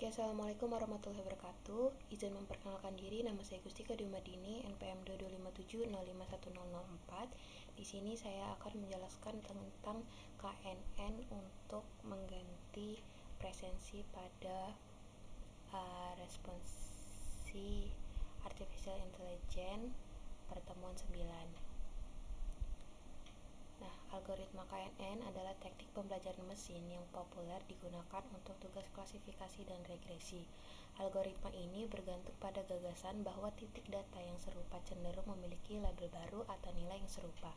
Oke, assalamualaikum warahmatullahi wabarakatuh. Izin memperkenalkan diri, nama saya Gustika Dumadini, NPM 227571004. Di sini saya akan menjelaskan tentang KNN untuk mengganti presensi pada responsi Artificial Intelligence pertemuan 9. Nah, algoritma KNN adalah teknik pembelajaran mesin yang populer digunakan untuk tugas klasifikasi dan regresi. Algoritma ini bergantung pada gagasan bahwa titik data yang serupa cenderung memiliki label baru atau nilai yang serupa.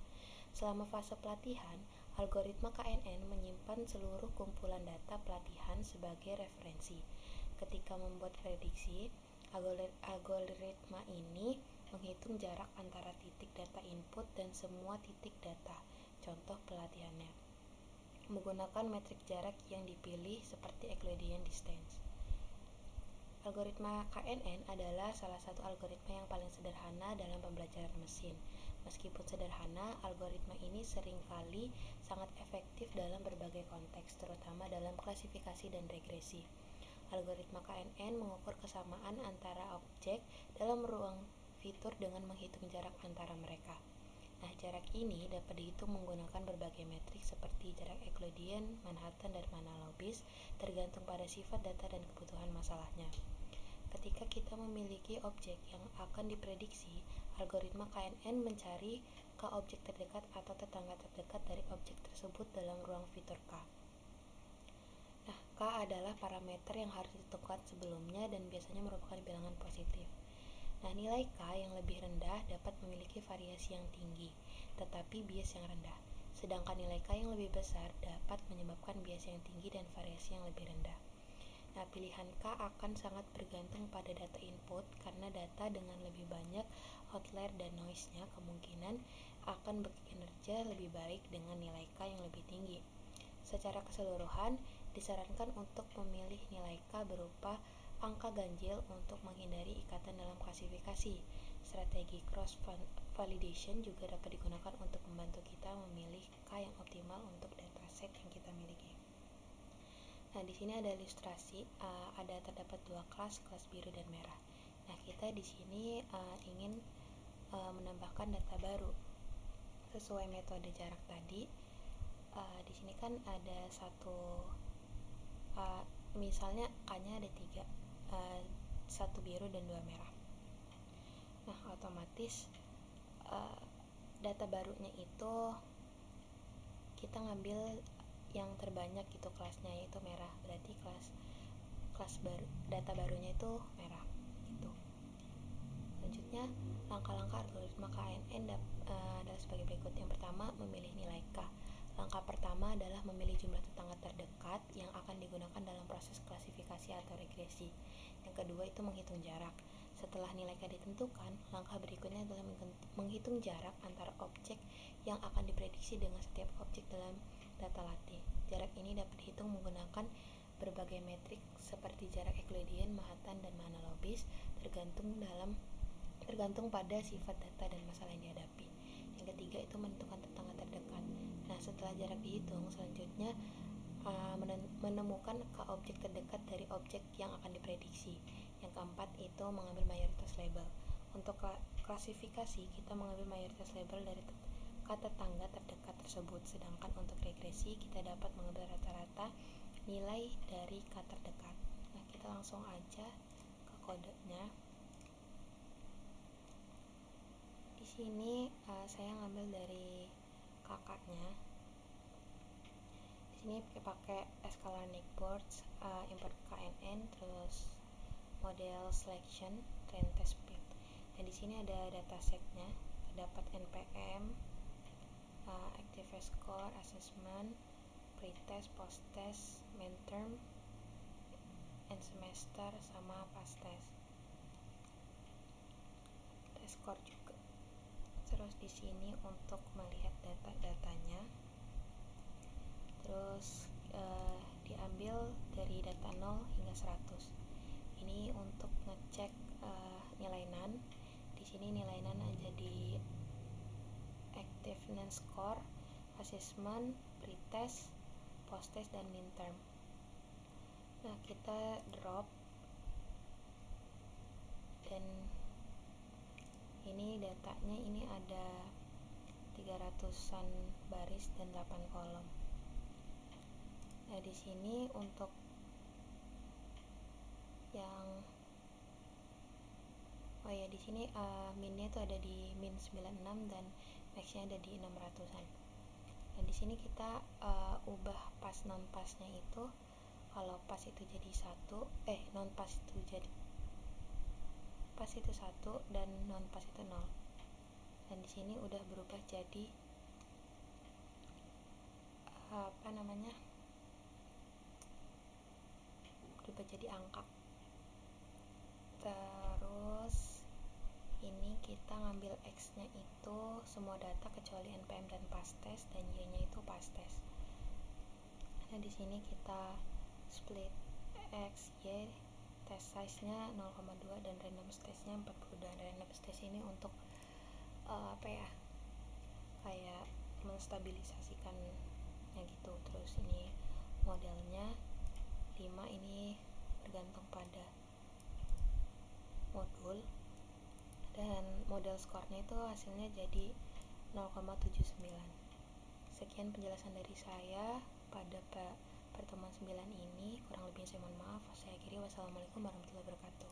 Selama fase pelatihan, algoritma KNN menyimpan seluruh kumpulan data pelatihan sebagai referensi. Ketika membuat prediksi, algoritma ini menghitung jarak antara titik data input dan semua titik data. Contoh pelatihannya menggunakan metrik jarak yang dipilih seperti Euclidean distance. Algoritma KNN adalah salah satu algoritma yang paling sederhana dalam pembelajaran mesin. Meskipun sederhana, algoritma ini seringkali sangat efektif dalam berbagai konteks, terutama dalam klasifikasi dan regresi. Algoritma KNN mengukur kesamaan antara objek dalam ruang fitur dengan menghitung jarak antara mereka. Nah, jarak ini dapat dihitung menggunakan berbagai metrik seperti jarak Euclidean, Manhattan, dan Mahalanobis, tergantung pada sifat data dan kebutuhan masalahnya. Ketika kita memiliki objek yang akan diprediksi, algoritma KNN mencari ke objek terdekat atau tetangga terdekat dari objek tersebut dalam ruang fitur K. Nah, K adalah parameter yang harus ditentukan sebelumnya dan biasanya merupakan bilangan positif. Nah, nilai K yang lebih rendah dapat memiliki variasi yang tinggi, tetapi bias yang rendah. Sedangkan nilai K yang lebih besar dapat menyebabkan bias yang tinggi dan variasi yang lebih rendah. Nah, pilihan K akan sangat bergantung pada data input karena data dengan lebih banyak outlier dan noise-nya kemungkinan akan bekerja lebih baik dengan nilai K yang lebih tinggi. Secara keseluruhan, disarankan untuk memilih nilai K berupa angka ganjil untuk menghindari ikatan dalam klasifikasi. Strategi cross-validation juga dapat digunakan untuk membantu kita memilih K yang optimal untuk dataset yang kita miliki. Nah, di sini ada ilustrasi, ada terdapat dua kelas biru dan merah. Nah, kita di sini ingin menambahkan data baru sesuai metode jarak tadi. Di sini kan ada misalnya K-nya ada 3, satu biru dan 2 merah. Nah, otomatis data barunya itu kita ngambil yang terbanyak gitu kelasnya, yaitu merah. Berarti kelas baru, data barunya itu merah gitu. Selanjutnya, langkah-langkah algoritma KNN adalah sebagai berikut. Yang pertama, memilih nilai K. Langkah pertama adalah memilih jumlah tetangga terdekat yang akan digunakan dalam proses klasifikasi atau regresi. Yang kedua itu menghitung jarak. Setelah nilai K ditentukan, langkah berikutnya adalah menghitung jarak antara objek yang akan diprediksi dengan setiap objek dalam data latih. Jarak ini dapat dihitung menggunakan berbagai metrik seperti jarak Euclidean, Manhattan, dan Mahalanobis tergantung pada sifat data dan masalah yang dihadapi. Yang ketiga itu menentukan tetangga terdekat. Nah, setelah jarak dihitung, selanjutnya menemukan ke objek terdekat dari objek yang akan diprediksi. Yang keempat itu mengambil mayoritas label. Untuk klasifikasi, kita mengambil mayoritas label dari tetangga terdekat tersebut. Sedangkan untuk regresi, kita dapat mengambil rata-rata nilai dari K terdekat. Nah, kita langsung aja ke kodenya. Di sini saya ngambil dari kakaknya. Di sini pakai Scalanic Boards, import KNN, terus model selection, trend test speed. Dan di sini ada datasetnya, terdapat NPM, active score, assessment, pretest, posttest, midterm, end semester, sama past test. Test score juga. Terus di sini untuk melihat data-datanya, terus diambil dari data 0 hingga 100. Ini untuk ngecek nilai NaN. Di sini nilai NaN ada di activeness score, assessment, pretest, posttest, dan midterm. Nah, kita kita drop, dan ini datanya ini ada 300-an baris dan 8 kolom. Nah, di sini untuk yang di sini minnya itu ada di min 96 dan maxnya ada di 600-an. Dan di sini kita ubah pas non pasnya itu, kalau pas itu jadi 1, non pas itu jadi pas itu 1 dan non pas itu 0. Dan di sini udah berubah jadi berubah jadi angka. Terus ini kita ngambil X-nya itu semua data kecuali NPM dan pastes, dan Y-nya itu pastes. Nah, di sini kita split X, Y, test size-nya 0,2 dan random stage-nya 42. Random stage ini untuk kayak menstabilisasikannya gitu. Terus ini modelnya 5, ini bergantung pada modul, dan model skornya itu hasilnya jadi 0,79. Sekian penjelasan dari saya pada pertemuan 9 ini. Kurang lebihnya saya mohon maaf. Saya akhiri. Wassalamualaikum warahmatullahi wabarakatuh.